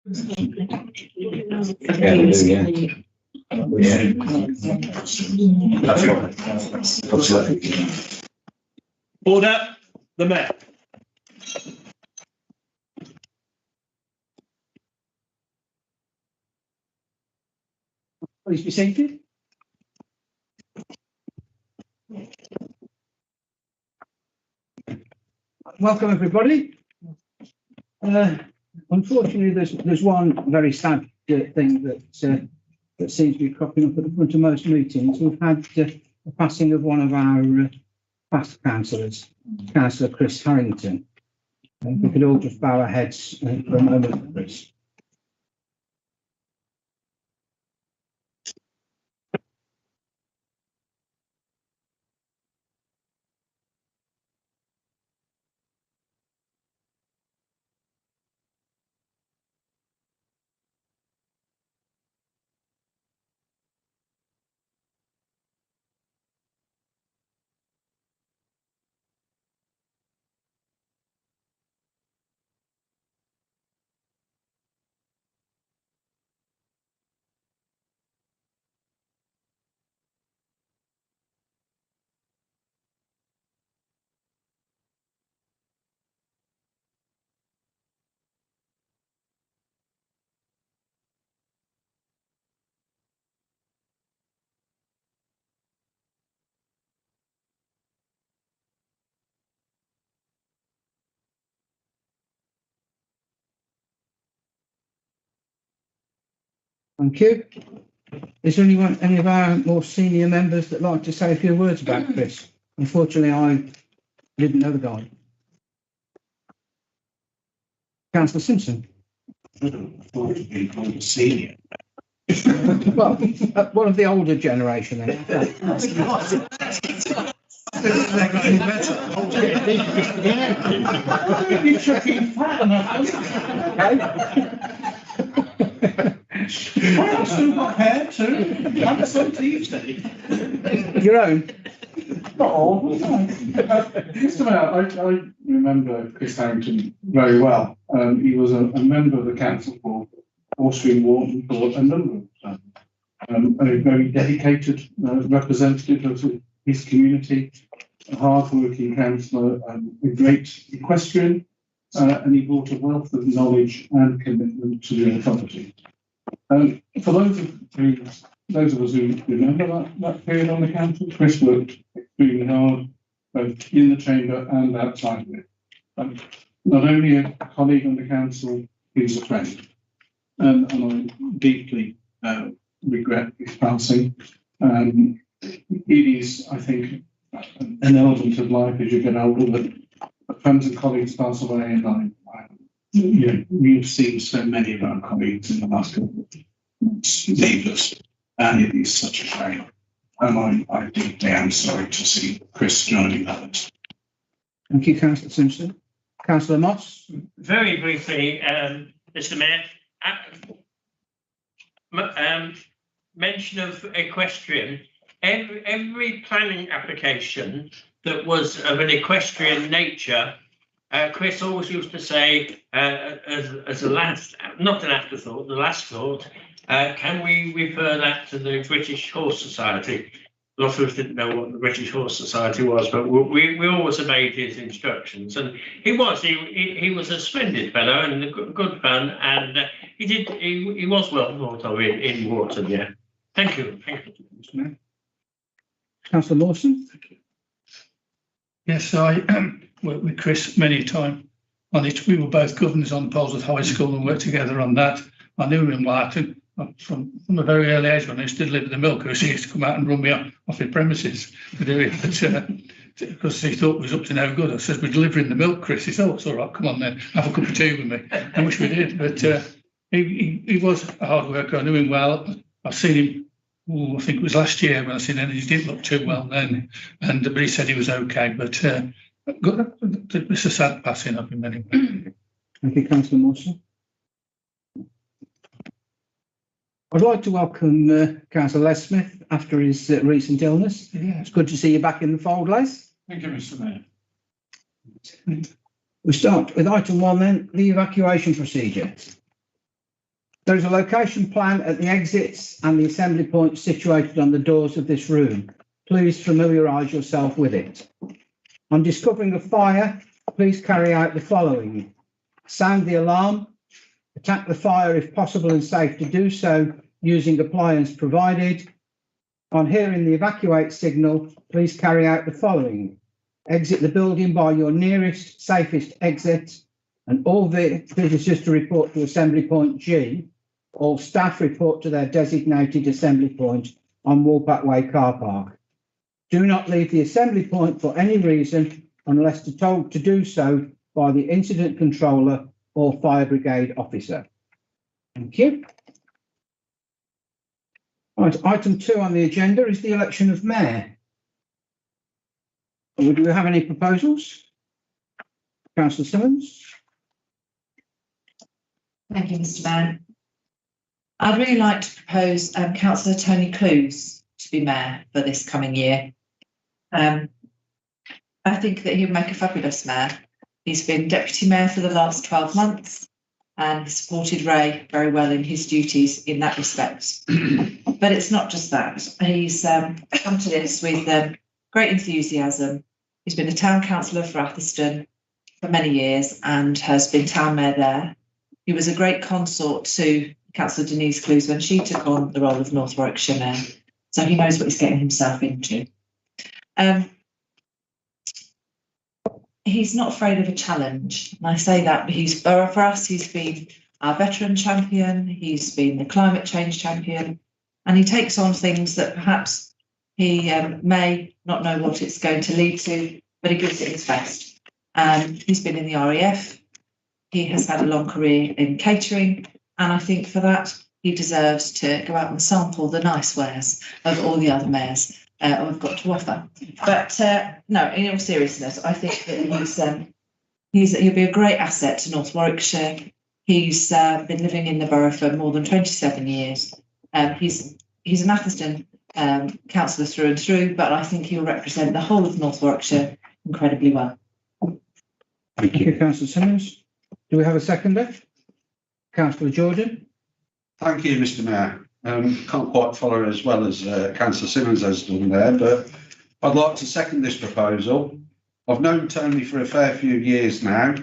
Order, the Mayor. Please be seated. Welcome, everybody. Unfortunately, there's one very sad thing that seems to be cropping up at the front of most meetings. We've had the passing of one of our past councillors, Councillor Chris Harrington. If we could all just bow our heads for a moment, Chris. Thank you. Is there any of our more senior members that like to say a few words about Chris? Unfortunately, I didn't know the guy. Councillor Simpson. Senior. Well, one of the older generation then. You should be fat enough. I've still got hair too. I'm so Tuesday. Your own? Not all. Just about, I remember Chris Harrington very well. He was a member of the council for Austrian Wharton for a number of times. A very dedicated representative of his community, a hard-working councillor, a great equestrian, and he brought a wealth of knowledge and commitment to the authority. For those of us who remember that period on the council, Chris worked extremely hard, both in the chamber and outside of it. Not only a colleague on the council, he was a friend. And I deeply regret his passing. It is, I think, an element of life as you get older that friends and colleagues pass away, and we've seen so many of our colleagues in the last couple of months leave us, and it is such a shame. And I deeply am sorry to see Chris joining others. Thank you, Councillor Simpson. Councillor Moss. Very briefly, Mr. Mayor, mention of equestrian. Every planning application that was of an equestrian nature, Chris always used to say, as a last, not an afterthought, the last thought, can we refer that to the British Horse Society? A lot of us didn't know what the British Horse Society was, but we always obeyed his instructions. And he was a splendid fellow and a good fun, and he was well thought of in Wharton. Yeah, thank you. Councillor Lawson. Yes, I worked with Chris many a time on it. We were both governors on Polesworth High School and worked together on that. I knew him from a very early age when I used to live in the Milkers. He used to come out and run me off his premises to do it, but because he thought it was up to no good. I said, "We're delivering the milk, Chris." He said, "Oh, it's all right, come on then, have a cup of tea with me," and which we did. But he was a hard worker. I knew him well. I've seen him. I think it was last year when I seen him. He didn't look too well then, but he said he was okay. But it's a sad passing of him anyway. Thank you, Councillor Mawson. I'd like to welcome Councillor Les Smith after his recent illness. Yeah. It's good to see you back in the fold, Les. Thank you, Mr. Mayor. We start with item 1 then, the evacuation procedure. There is a location plan at the exits and the assembly points situated on the doors of this room. Please familiarise yourself with it. On discovering a fire, please carry out the following: sound the alarm, attack the fire if possible and safe to do so using appliance provided. On hearing the evacuate signal, please carry out the following: exit the building by your nearest, safest exit, and all visitors to report to assembly point G. All staff report to their designated assembly point on Woolpack Way car park. Do not leave the assembly point for any reason unless told to do so by the incident controller or fire brigade officer. Thank you. Right, item 2 on the agenda is the election of mayor. Do we have any proposals? Councillor Simmons. Thank you, Mr. Mayor. I'd really like to propose Councillor Tony Clues to be mayor for this coming year. I think that he would make a fabulous mayor. He's been deputy mayor for the last 12 months and supported Ray very well in his duties in that respect. But it's not just that. He's come to this with great enthusiasm. He's been a town councillor for Atherstone for many years and has been town mayor there. He was a great consort to Councillor Denise Clues when she took on the role of North Warwickshire mayor. So he knows what he's getting himself into. He's not afraid of a challenge. And I say that for us, he's been our veteran champion. He's been the climate change champion. And he takes on things that perhaps he may not know what it's going to lead to, but he gives it his best. He's been in the RAF. He has had a long career in catering. And I think for that, he deserves to go out and sample the nice wares of all the other mayors we've got to offer. But no, in all seriousness, I think that he'll be a great asset to North Warwickshire. He's been living in the borough for more than 27 years. He's an Atherstone councillor through and through, but I think he'll represent the whole of North Warwickshire incredibly well. Thank you, Councillor Simmons. Do we have a seconder? Councillor Jordan. Thank you, Mr. Mayor. Can't quite follow as well as Councillor Simmons has done there, but I'd like to second this proposal. I've known Tony for a fair few years now.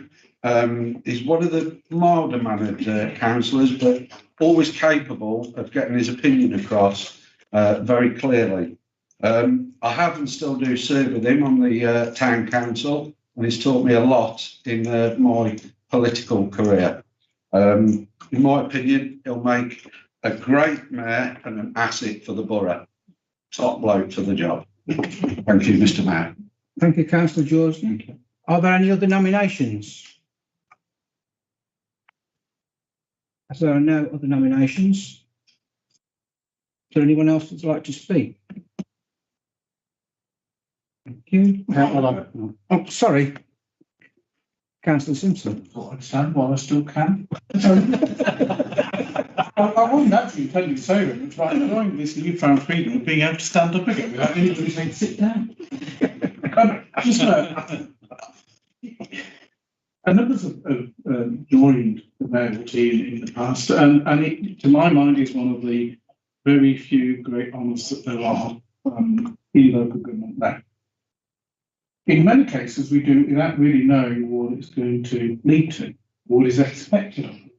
He's one of the milder mannered councillors, but always capable of getting his opinion across very clearly. I have and still do serve with him on the town council, and he's taught me a lot in my political career. In my opinion, he'll make a great mayor and an asset for the borough. Top bloke for the job. Thank you, Mr. Mayor. Thank you, Councillor Jordan. Are there any other nominations? As there are no other nominations, is there anyone else that'd like to speak? Thank you. Oh, sorry. Councillor Simpson. I'd stand while I still can. I wasn't actually intending to say it, but I'm enjoying this newfound freedom of being able to stand up again without anybody saying sit down. Just a number have joined the mayoral team in the past, and it, to my mind, is one of the very few great honours that there are in local government now. In many cases, we do it without really knowing what it's going to lead to, what is expected of them.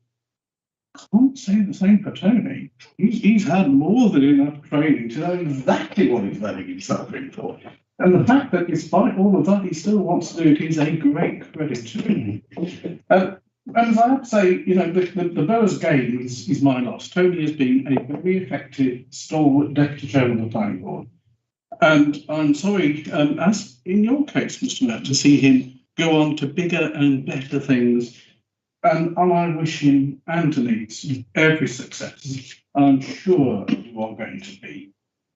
I can't say the same for Tony. He's had more than enough training to know exactly what he's letting himself in for. And the fact that despite all of that, he still wants to do it is a great credit to him. And as I have to say, you know, the borough's game is my loss. Tony has been a very effective, stalwart deputy chairman of the planning board. And I'm sorry, as in your case, Mr. Mayor, to see him go on to bigger and better things. And I wish him and Denise every success. I'm sure you are going to be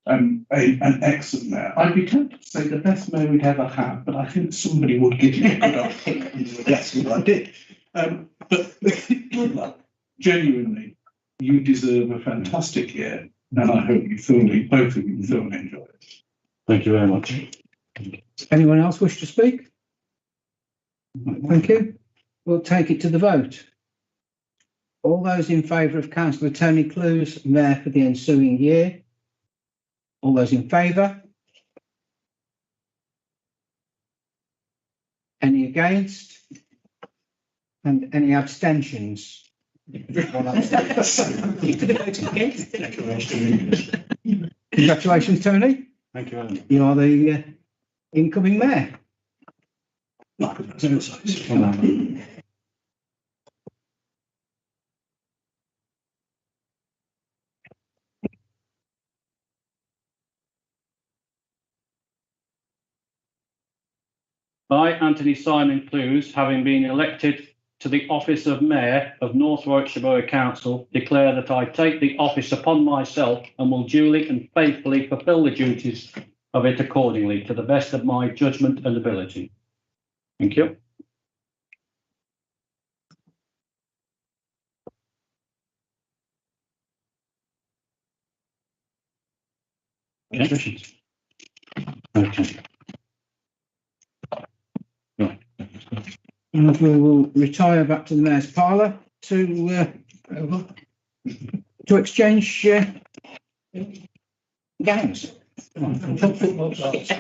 an excellent mayor. I'd be tempted to say the best mayor we'd ever had, but I think somebody would give you a good answer. That's what I did. But good luck. Genuinely, you deserve a fantastic year, and I hope you both of you thoroughly enjoy it. Thank you very much. Anyone else wish to speak? Thank you. We'll take it to the vote. All those in favour of Councillor Tony Clues, Mayor for the ensuing year? All those in favour? Any against? And any abstentions? One abstention. Congratulations, Tony. Thank you, Alan. You are the incoming mayor. I, Anthony Simon Clues, having been elected to the office of Mayor of North Warwickshire Borough Council, declare that I take the office upon myself and will duly and faithfully fulfil the duties of it accordingly, to the best of my judgment and ability. Thank you. Okay. Okay. Right. And we will retire back to the mayor's parlour to exchange gowns. Football cards.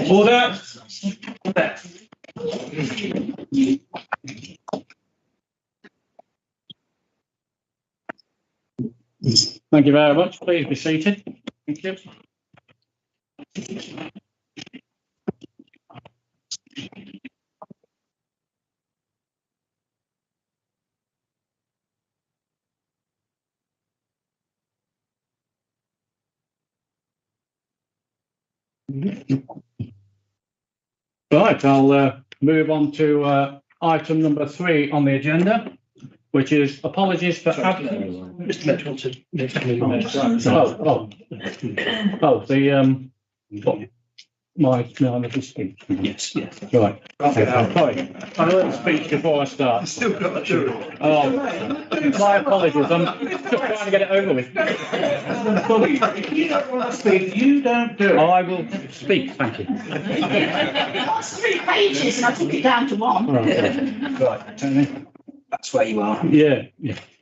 Order. Thank you very much. Please be seated. Thank you. Right, I'll move on to item number 3 on the agenda, which is apologies for absence. Mr. Metro wants to make a No, let me speak. Yes, yes. Right. Sorry, a little speech before I start. Still got to do it. Oh, my apologies. I'm just trying to get it over with. You don't want to speak, you don't do it. I will speak, thank you. That's 3 pages and I took it down to 1. Right, Tony. That's where you are. Yeah,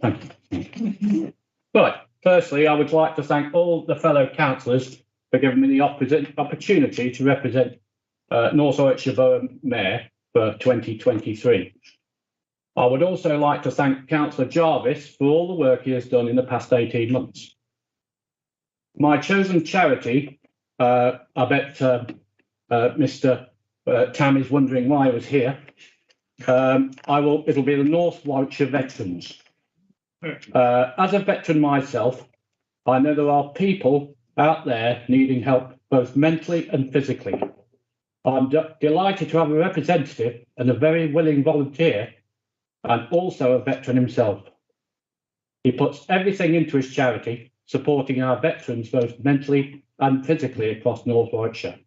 thank you. Right, firstly, I would like to thank all the fellow councillors for giving me the opportunity to represent North Warwickshire Borough Mayor for 2023. I would also like to thank Councillor Jarvis for all the work he has done in the past 18 months. My chosen charity, I bet Mr. Tam is wondering why I was here. It'll be the North Warwickshire Veterans. As a veteran myself, I know there are people out there needing help both mentally and physically. I'm delighted to have a representative and a very willing volunteer, and also a veteran himself. He puts everything into his charity, supporting our veterans both mentally and physically across North Warwickshire,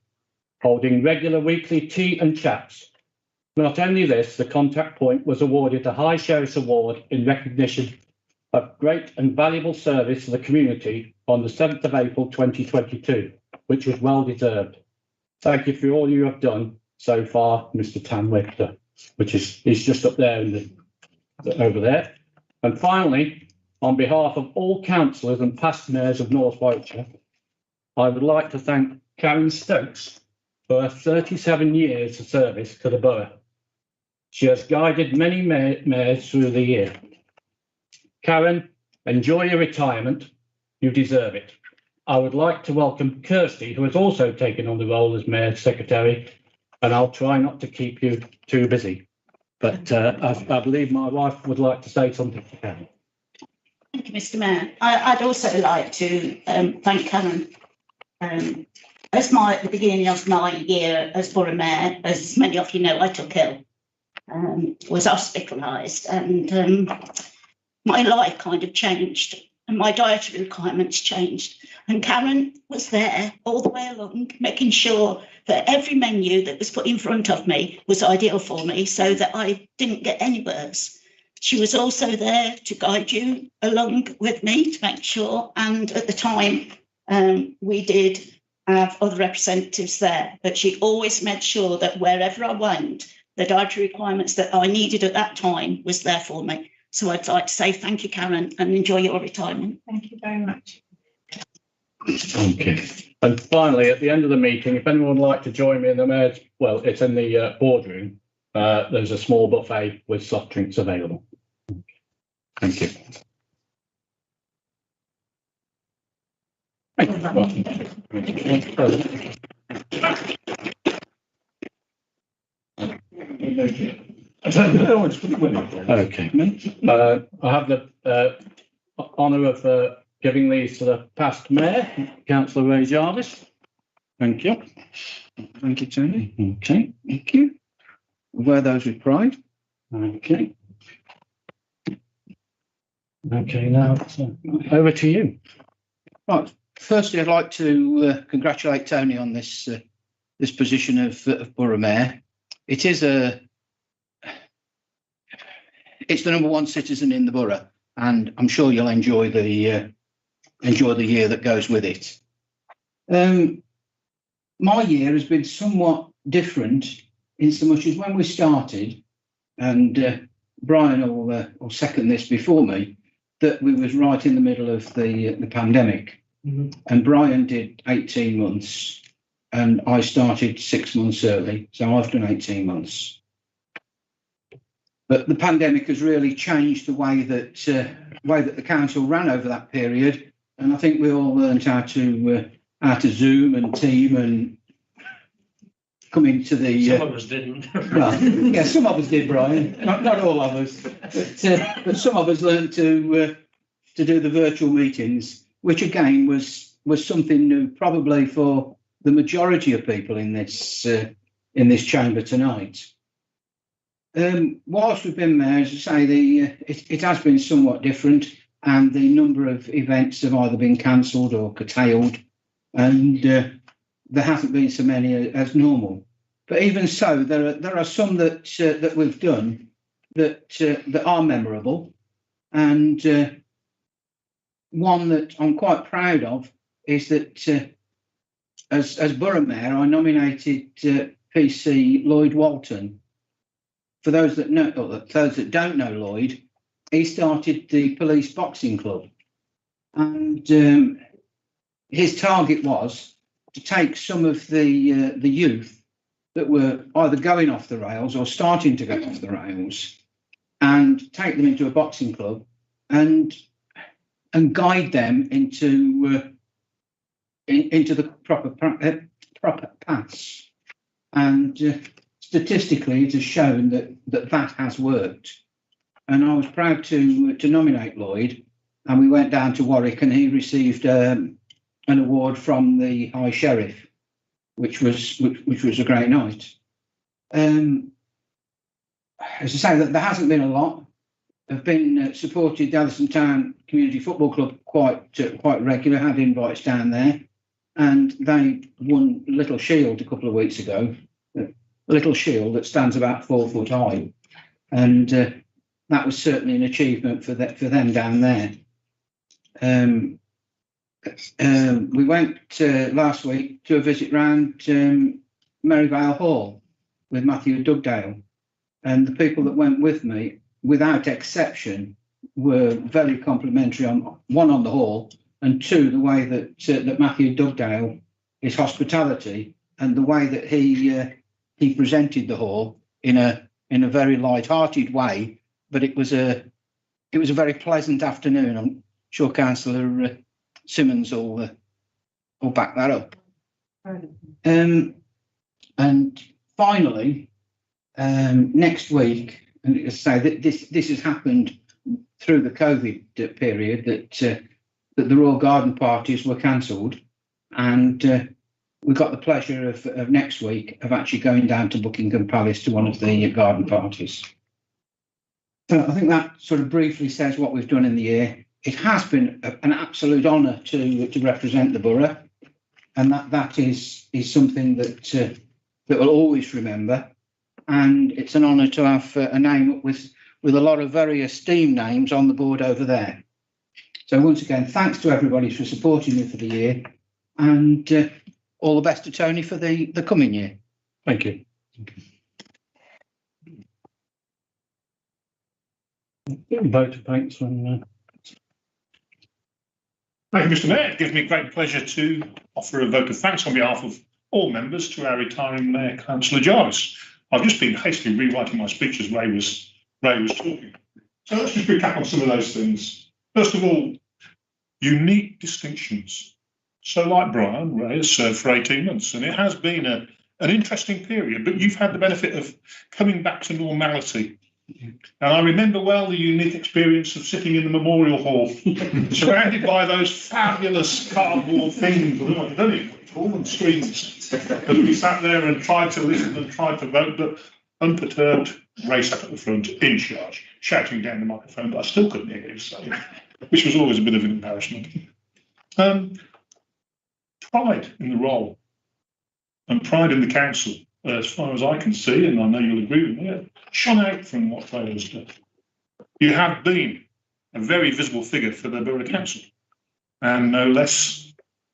holding regular weekly tea and chats. Not only this, the Contact Point was awarded the High Sheriff's Award in recognition of great and valuable service to the community on the 7th of April 2022, which was well deserved. Thank you for all you have done so far, Mr. Tam Webster, he's just up there over there. And finally, on behalf of all councillors and past mayors of North Warwickshire, I would like to thank Karen Stokes for her 37 years of service to the borough. She has guided many mayors through the year. Karen, enjoy your retirement. You deserve it. I would like to welcome Kirsty, who has also taken on the role as Mayor Secretary, and I'll try not to keep you too busy. But I believe my wife would like to say something to Karen. Thank you, Mr. Mayor. I'd also like to thank Karen. As the beginning of my year as Borough Mayor, as many of you know, I took ill, was hospitalised, and my life kind of changed and my dietary requirements changed. And Karen was there all the way along, making sure that every menu that was put in front of me was ideal for me so that I didn't get any worse. She was also there to guide you along with me to make sure. And at the time, we did have other representatives there, but she always made sure that wherever I went, the dietary requirements that I needed at that time was there for me. So I'd like to say thank you, Karen, and enjoy your retirement. Thank you very much. Thank you. And finally, at the end of the meeting, if anyone would like to join me in the mayor's, well, it's in the boardroom. There's a small buffet with soft drinks available. Thank you. Okay. I have the honour of giving these to the past mayor, Councillor Ray Jarvis. Thank you. Thank you, Tony. Okay. Thank you. Wear those with pride. Okay. Okay, now over to you. Right. Firstly, I'd like to congratulate Tony on this this position of Borough Mayor. It is it's the #1 citizen in the borough, and I'm sure you'll enjoy the year that goes with it. My year has been somewhat different in so much as when we started, and Brian will second this before me, that we was right in the middle of the pandemic. And Brian did 18 months and I started 6 months early. So I've done 18 months. But the pandemic has really changed the way that the council ran over that period. And I think we all learned how to Zoom and team and come into the. Some of us didn't. Well, yeah, some of us did, Brian. Not all of us, but some of us learned to do the virtual meetings, which again was something new, probably for the majority of people in this chamber tonight. Whilst we've been there, as I say, it has been somewhat different, and the number of events have either been cancelled or curtailed, and there hasn't been so many as normal. But even so, there are some that we've done that are memorable, and one that I'm quite proud of is that as Borough Mayor, I nominated PC Lloyd Walton. For those that know, or those that don't know Lloyd, he started the police boxing club, and his target was to take some of the youth that were either going off the rails or starting to go off the rails, and take them into a boxing club and guide them into the proper paths. And statistically, it has shown that has worked. And I was proud to nominate Lloyd, and we went down to Warwick, and he received an award from the High Sheriff, which was a great night. As I say, that there hasn't been a lot. I've been supported the Atherstone Town Community Football Club quite regular, had invites down there, and they won Little Shield a couple of weeks ago. A little shield that stands about 4 foot high, and that was certainly an achievement for them down there. We went last week to a visit round Merivale Hall with Matthew Dugdale, and the people that went with me, without exception, were very complimentary on the hall, and two, the way that Matthew Dugdale, his hospitality, and the way that he presented the hall in a very light-hearted way. But it was a very pleasant afternoon. I'm sure Councillor Simmons will back that up. And finally, next week, and as I say, this has happened through the COVID period, that the Royal Garden parties were cancelled, and we got the pleasure of next week of actually going down to Buckingham Palace to one of the garden parties. So I think that sort of briefly says what we've done in the year. It has been an absolute honour to represent the borough, and that is something that we'll always remember. And it's an honour to have a name with a lot of very esteemed names on the board over there. So once again, thanks to everybody for supporting me for the year, and all the best to Tony for the coming year. Thank you. Vote of thanks when. Thank you, Mr. Mayor. It gives me great pleasure to offer a vote of thanks on behalf of all members to our retiring Mayor, Councillor Jarvis. I've just been hastily rewriting my speech as Ray was talking. So let's just recap on some of those things. First of all, unique distinctions. So like Brian, Ray has served for 18 months, and it has been an interesting period, but you've had the benefit of coming back to normality. And I remember well the unique experience of sitting in the Memorial Hall, surrounded by those fabulous cardboard things, and screens, as we sat there and tried to listen and tried to vote, but unperturbed, Ray sat at the front, in charge, shouting down the microphone, but I still couldn't hear him say, which was always a bit of an embarrassment. Pride in the role and pride in the council, as far as I can see, and I know you'll agree with me, shone out from what Ray has done. You have been a very visible figure for the Borough Council, and no less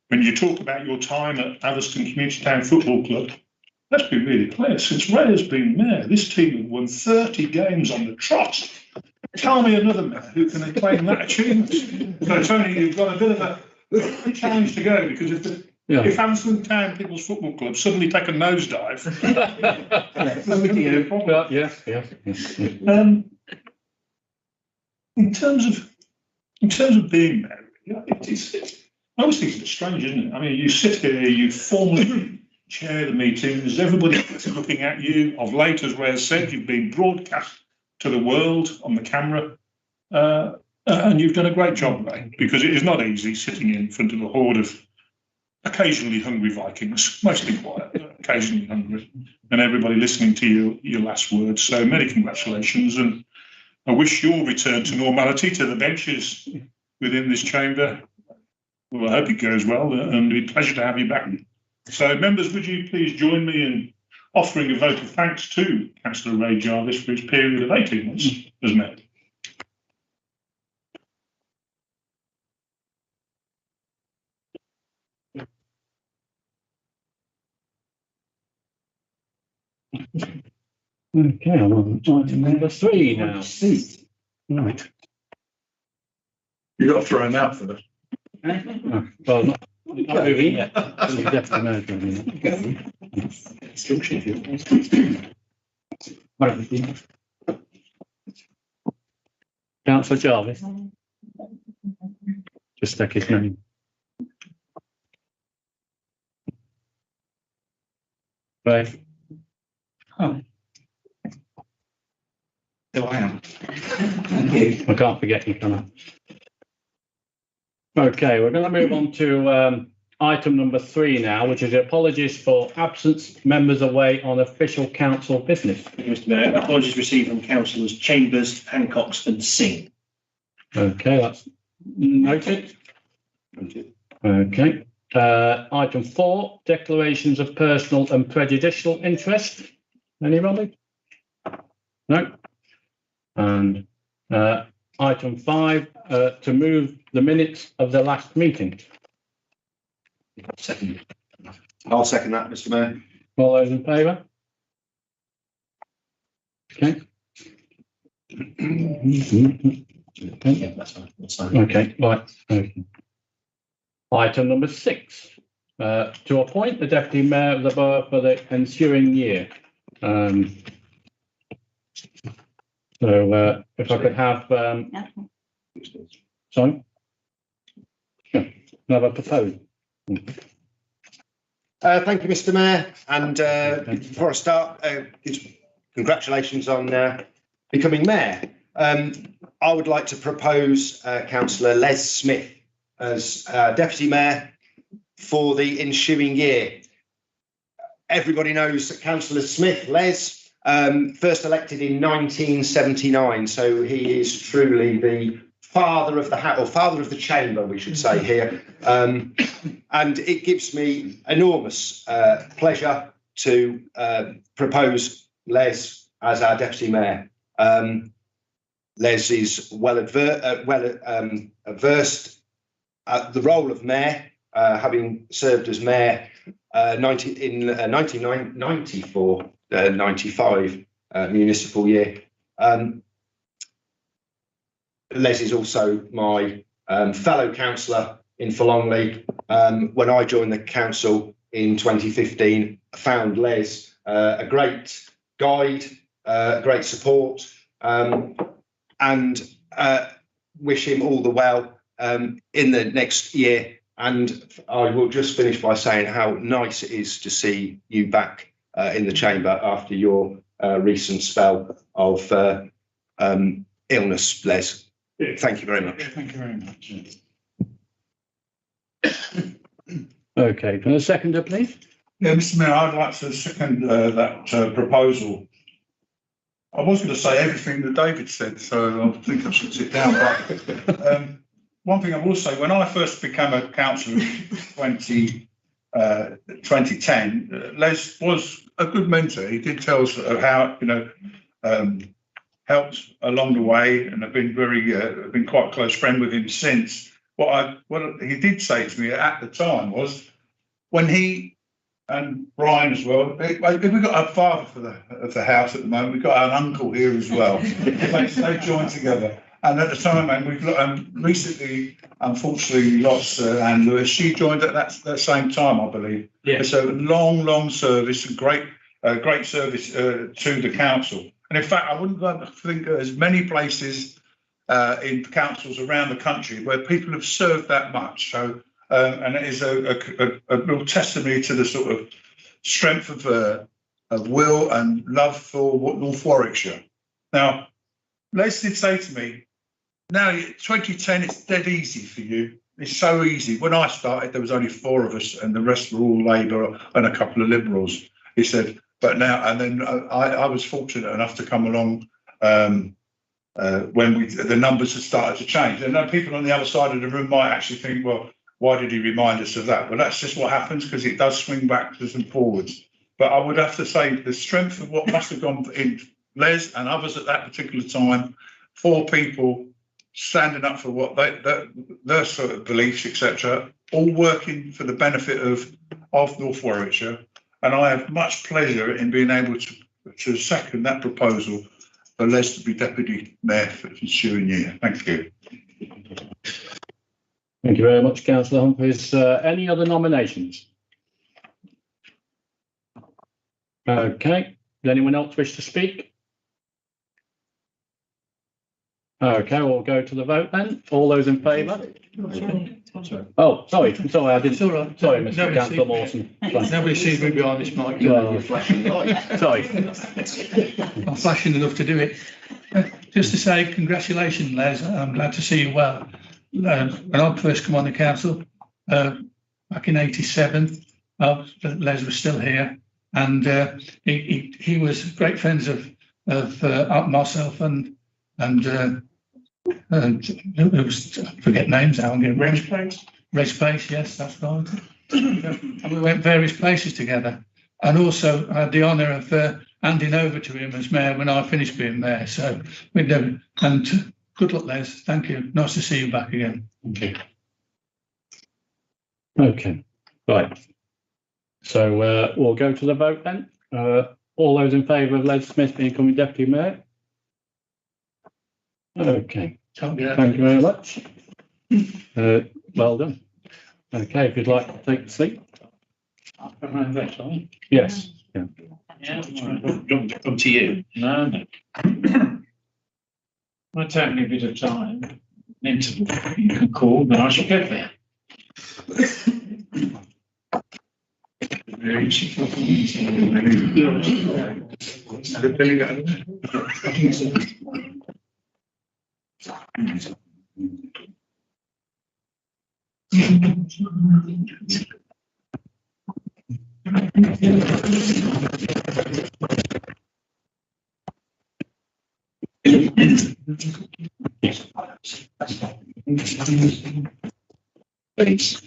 when you talk about your time at Atherstone Community Town Football Club, let's be really clear, since Ray has been mayor, this team have won 30 games on the trot. Tell me another mayor who can claim that achievement. So Tony, you've got a bit of a challenge to go, because if Anston Town People's Football Club suddenly take a nosedive. In terms of being mayor, I always think it's strange, isn't it? I mean, you sit here, you formally chair the meetings, everybody's looking at you. Of late, as Ray has said, you've been broadcast to the world on the camera, and you've done a great job, Ray, because it is not easy sitting in front of a horde of occasionally hungry Vikings, mostly quiet, but occasionally hungry, and everybody listening to your last words. So many congratulations, and I wish your return to normality to the benches within this chamber. Well, I hope it goes well, and it'd be a pleasure to have you back. So, members, would you please join me in offering a vote of thanks to Councillor Ray Jarvis for his period of 18 months as mayor. Okay, I'm on item number 3 now. Right. You got to throw him out first. Oh, well, not moving yet. Deputy Mayor doing it. Councillor Jarvis. Just take his name. Right. Oh. There I am. Thank you. I can't forget you, can I? Okay, we're going to move on to item number 3 now, which is apologies for absence, members away on official council business. Mr. Mayor, apologies received from councillors Chambers, Hancocks and Singh. Okay, that's noted. Okay. Item 4, declarations of personal and prejudicial interest. Anybody? No. And item 5, to move the minutes of the last meeting. Second. I'll second that, Mr. Mayor. All those in favour? Okay. Yeah, that's fine. That's fine. Okay, right. Okay. Item number 6, to appoint the deputy mayor of the borough for the ensuing year. So if I could have, sorry? Yeah, another proposal. Thank you, Mr. Mayor. And before I start, congratulations on becoming mayor. I would like to propose Councillor Les Smith as deputy mayor for the ensuing year. Everybody knows that Councillor Smith, Les, first elected in 1979, so he is truly the father of the house, or father of the chamber, we should say here. And it gives me enormous pleasure to propose Les as our deputy mayor. Les is well versed at the role of mayor, having served as mayor in 1994-95 municipal year. Les is also my fellow councillor in Forlongley. When I joined the council in 2015, I found Les a great guide, great support, and wish him all the well in the next year. And I will just finish by saying how nice it is to see you back in the chamber after your recent spell of illness, Les. Thank you very much. Thank you very much. Okay, can I second it, please? Yeah, Mr. Mayor, I'd like to second that proposal. I was going to say everything that David said, so I think I should sit down. But one thing I will say, when I first became a councillor in 2010, Les was a good mentor. He did tell us how, helped along the way, and I've been been quite a close friend with him since. What he did say to me at the time was, when he and Brian as well. We've got a father of the house at the moment. We've got an uncle here as well. They joined together. And at the time, and we've recently, unfortunately, lost Anne Lewis. She joined at that same time, I believe. Yeah. It's a long service and great service to the council. And in fact, I wouldn't think there's many places in councils around the country where people have served that much. So, and it is a real testimony to the sort of strength of will and love for North Warwickshire. Now, Les did say to me, now 2010, it's dead easy for you. It's so easy. When I started, there was only 4 of us, and the rest were all Labour and a couple of Liberals. He said, but now, and then I was fortunate enough to come along when the numbers had started to change. And then people on the other side of the room might actually think, well, why did he remind us of that? Well, that's just what happens, because it does swing backwards and forwards. But I would have to say the strength of what must have gone in Les and others at that particular time, 4 people standing up for what their sort of beliefs, etc., all working for the benefit of North Warwickshire. And I have much pleasure in being able to second that proposal for Les to be Deputy Mayor for the ensuing year. Thank you. Thank you very much, Councillor Humphries. Any other nominations? Okay. Does anyone else wish to speak? Okay, we'll go to the vote then. All those in favour? Oh, sorry, I didn't. It's all right. Sorry, Mr. Nobody Councillor sees- Mawson. Nobody sees me behind this mic. Sorry. I'm flashing enough to do it. Just to say congratulations, Les. I'm glad to see you well. When I first come on the council, back in '87, Les was still here, and he was great friends of myself and it was, I forget names now. I'm getting Reg Pace, yes, that's right. And we went various places together, and also I had the honour of handing over to him as mayor when I finished being mayor. So we did, and good luck, Les. Thank you. Nice to see you back again. Thank you. Okay, right. So we'll go to the vote then. All those in favour of Les Smith becoming deputy mayor? Okay, thank you very much. Well done. Okay, if you'd like to take the seat. Yes. Yeah, come to you. No. Might take me a bit of time. You can call, but I shall get there. If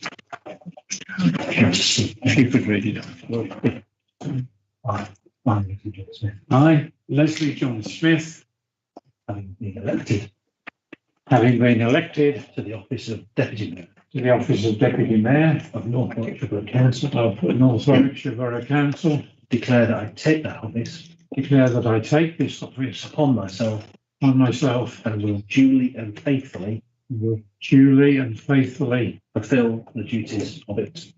you could read it off. I, Leslie John Smith, having been elected to the office of Deputy Mayor of North Warwickshire Borough Council, declare that I take this office upon myself, and will duly and faithfully fulfil the duties of it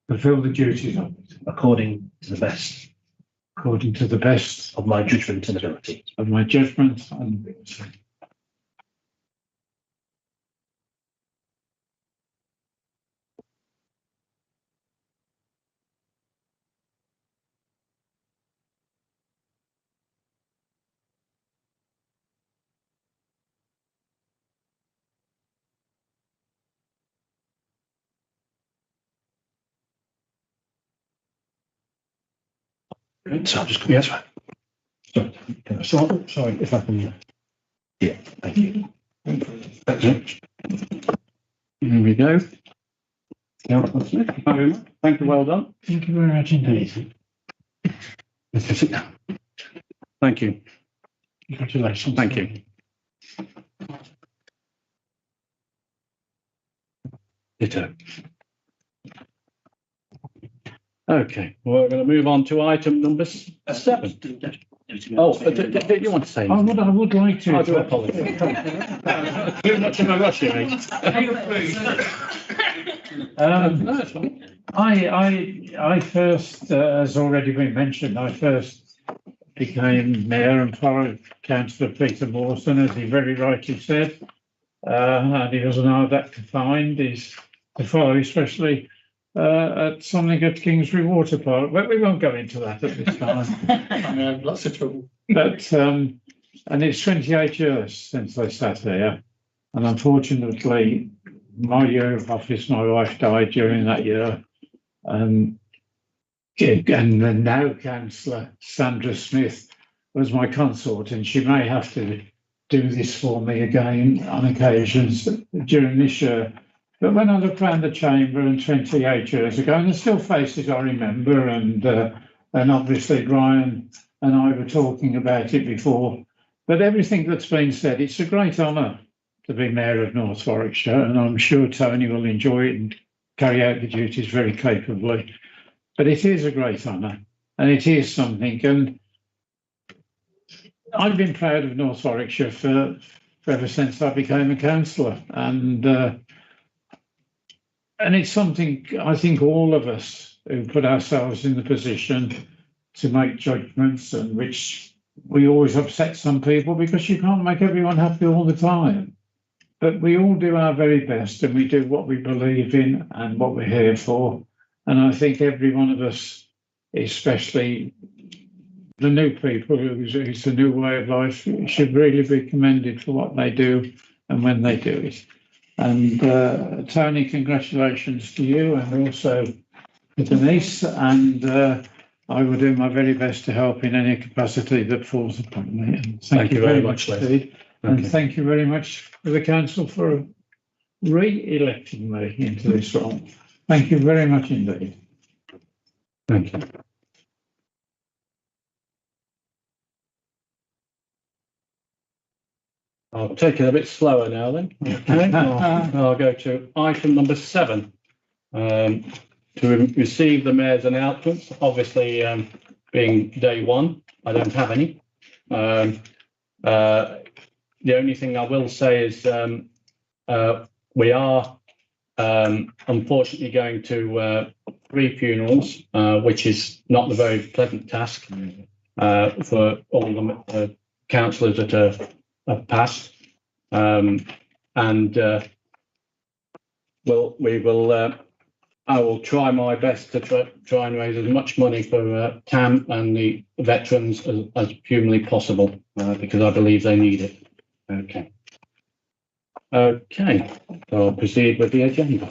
according to the best of my judgment and ability. So I'm just going to sorry if I can. Yeah, thank you. Here we go. Councillor Smith, thank you, well done. Thank you very much indeed. Let's sit down. Thank you. Congratulations. Thank you. Ditto. Okay, we're going to move on to item number 7. Oh, did you want to say? I would like to. I do apologise. Too much in a rush, you mean? No, it's fine. I first, as already been mentioned, I first became mayor and followed Councillor Peter Mawson, as he very rightly said. And he wasn't hard that to find, is to follow, especially at something at Kingsbury Water Park. But we won't go into that at this time. Lots of trouble. But and it's 28 years since I sat here, and unfortunately, my year of office, my wife died during that year, and the now councillor Sandra Smith was my consort, and she may have to do this for me again on occasions during this year. But when I look around the chamber and 28 years ago, and there's still faces I remember, and obviously Brian and I were talking about it before, but everything that's been said, it's a great honour to be Mayor of North Warwickshire, and I'm sure Tony will enjoy it and carry out the duties very capably. But it is a great honour, and it is something, and I've been proud of North Warwickshire for ever since I became a councillor, and it's something I think all of us who put ourselves in the position to make judgments, and which we always upset some people because you can't make everyone happy all the time. But we all do our very best, and we do what we believe in and what we're here for. And I think every one of us, especially the new people, it's a new way of life, should really be commended for what they do and when they do it. And Tony, congratulations to you, and also to Denise, and I will do my very best to help in any capacity that falls upon me. And thank you very much indeed. And thank you very much for the council for re-electing me into this role. Thank you very much indeed. Thank you. I'll take it a bit slower now then. Okay, I'll go to item number 7. To receive the mayor's announcements, obviously being day one, I don't have any. The only thing I will say is we are unfortunately going to 3 funerals, which is not a very pleasant task for all the councillors that have passed. I will try my best to try and raise as much money for TAM and the veterans as humanly possible, because I believe they need it. Okay. Okay, so I'll proceed with the agenda.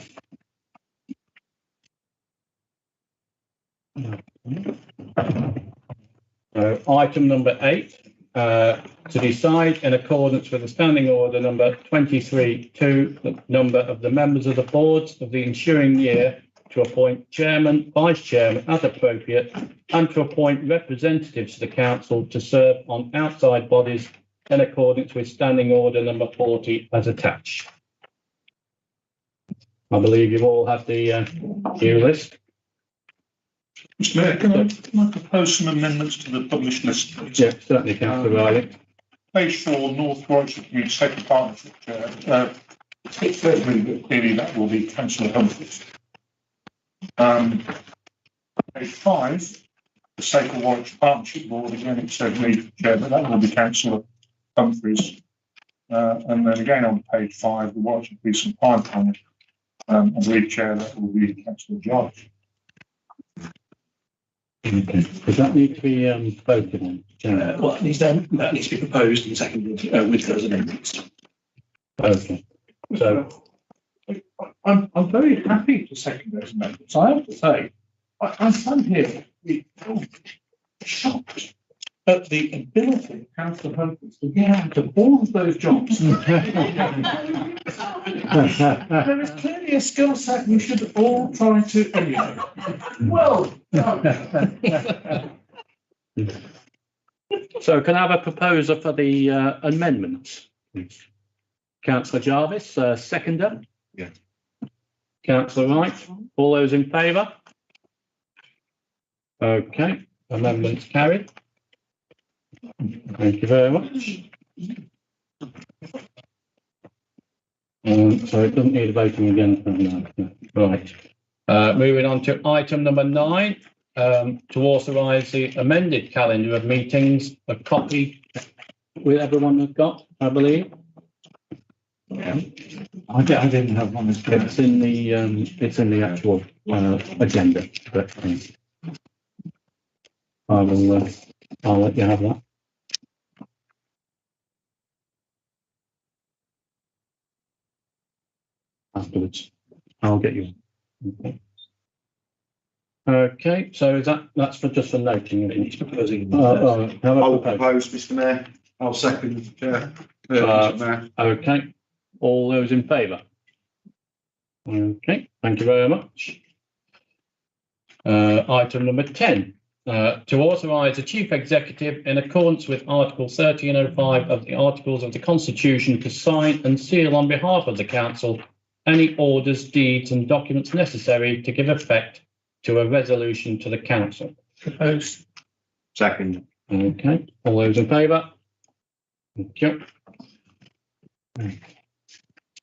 Item number 8, to decide in accordance with the standing order number 23.2, the number of the members of the boards of the ensuing year, to appoint chairman, vice chairman as appropriate, and to appoint representatives to the council to serve on outside bodies in accordance with standing order number 40 as attached. I believe you've all had the due list. Mr. Mayor, can I propose some amendments to the published list, please? Yeah, certainly, Councillor Riley. Page 4, North Warwickshire Community Safety Partnership Chair. Clearly that will be Councillor Humphries. Page 5, the Safer Warwickshire Partnership Board, again it says me chair, but that will be Councillor Humphries. And then again on page 5, the Warwickshire Police and Fire Panel, I believe chair, that will be Councillor George. Okay. Does that need to be voted on? Well, that needs to be proposed and seconded with those amendments. Okay. So I'm very happy to second those amendments. I have to say, I stand here shocked at the ability of Councillor Humphries to get out of all of those jobs. There is clearly a skill set we should all try to emulate. Well done. So can I have a proposer for the amendments? Councillor Jarvis, seconder. Yeah. Councillor Wright, all those in favour? Okay, amendment's carried. Thank you very much. So it doesn't need voting again from that. Right. Moving on to item number 9, to authorise the amended calendar of meetings, a copy with everyone has got, I believe. I didn't have one as good. It's in the actual agenda, but I'll let you have that. Afterwards, I'll get you. Okay, so that's for just for noting. I will propose, Mr. Mayor. I'll second, Mr. Mayor. Okay, all those in favour? Okay, thank you very much. Item number 10, to authorise the Chief Executive, in accordance with Article 1305 of the Articles of the Constitution, to sign and seal on behalf of the Council any orders, deeds and documents necessary to give effect to a resolution to the Council. Proposed. Second. Okay, all those in favour? Thank you.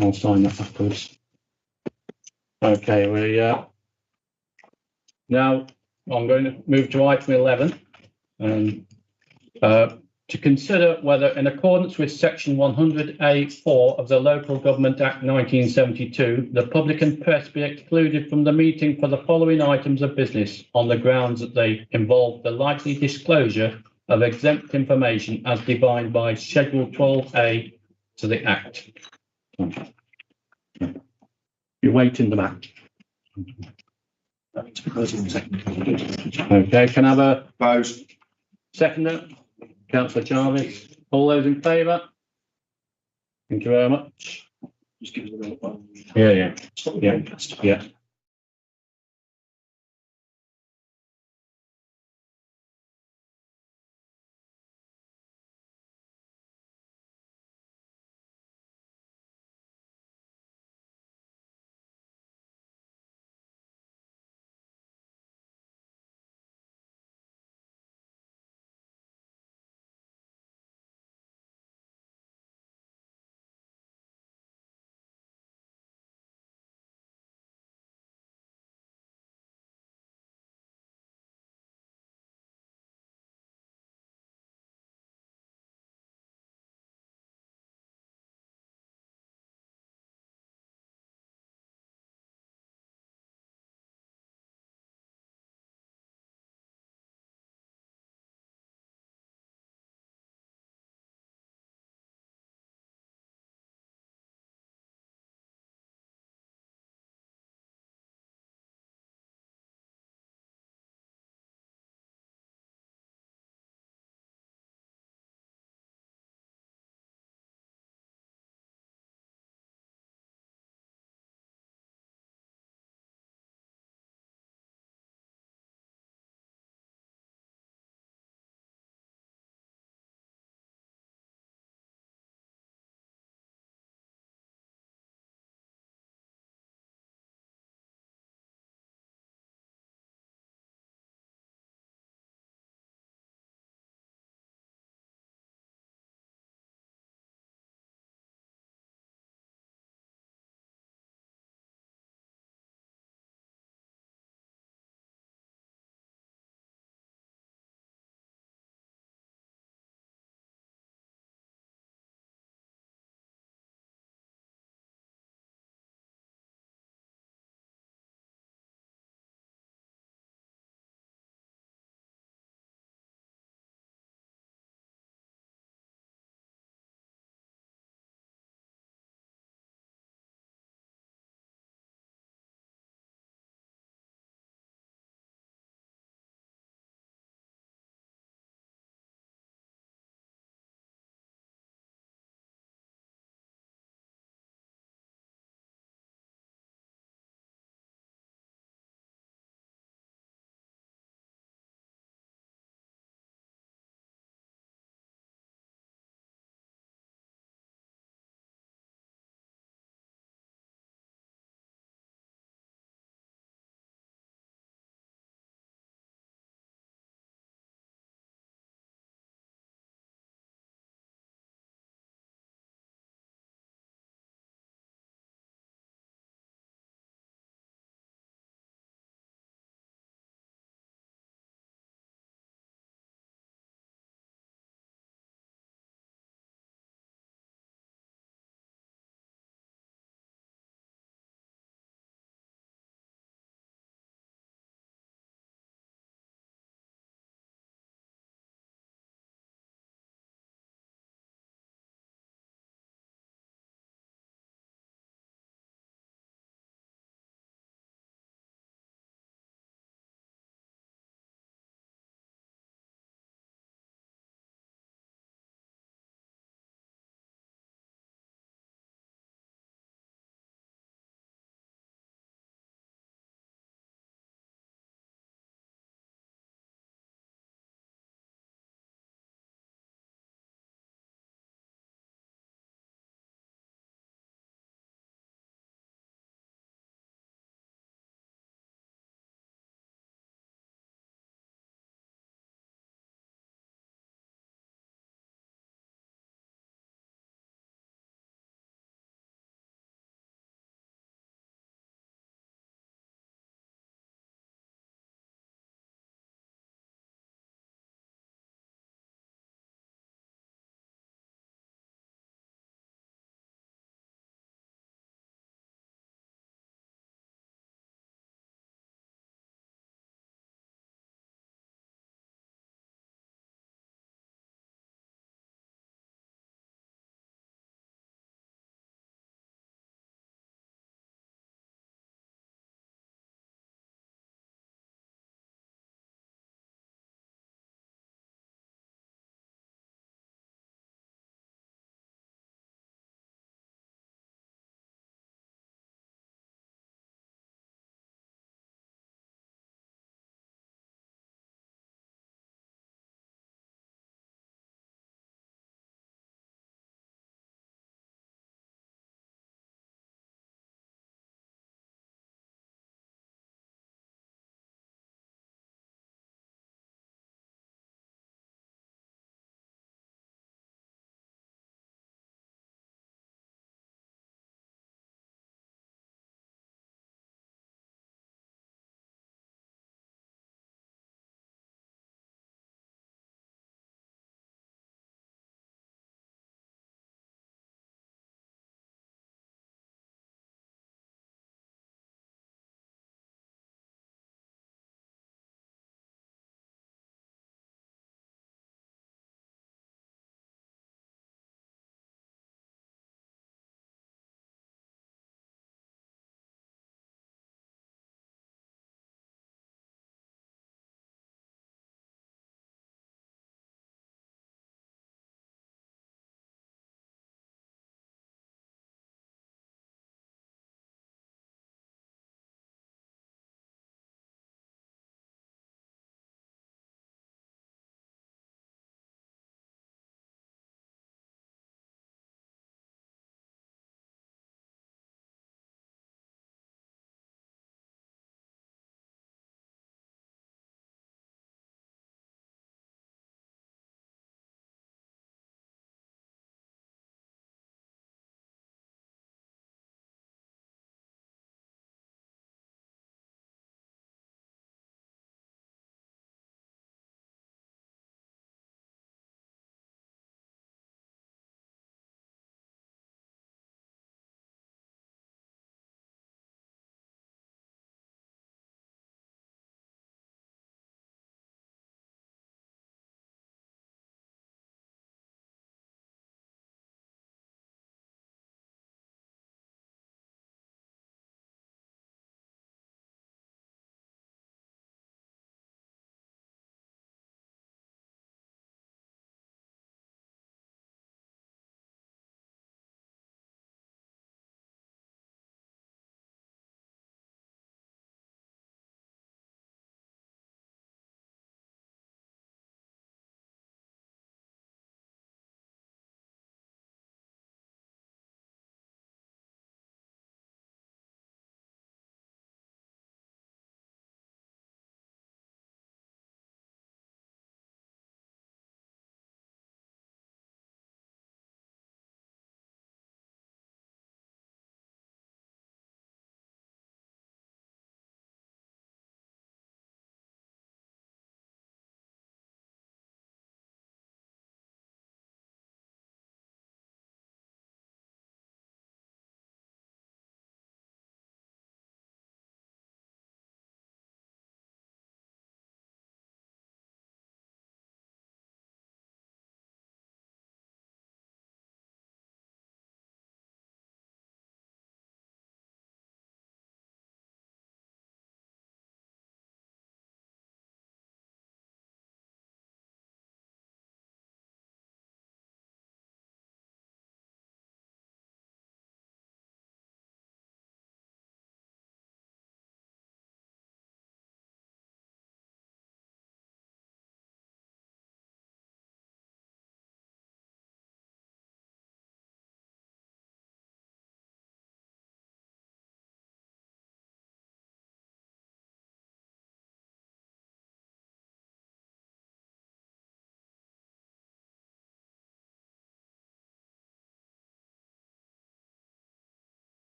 I'll sign that afterwards. Okay, now I'm going to move to item 11, to consider whether, in accordance with section 100A(4) of the Local Government Act 1972, the public and press be excluded from the meeting for the following items of business on the grounds that they involve the likely disclosure of exempt information as defined by Schedule 12A to the Act. You wait in the back. Okay, can I have a Opposed. seconder? Councillor Jarvis. All those in favour? Thank you very much. Just give us a minute. Yeah.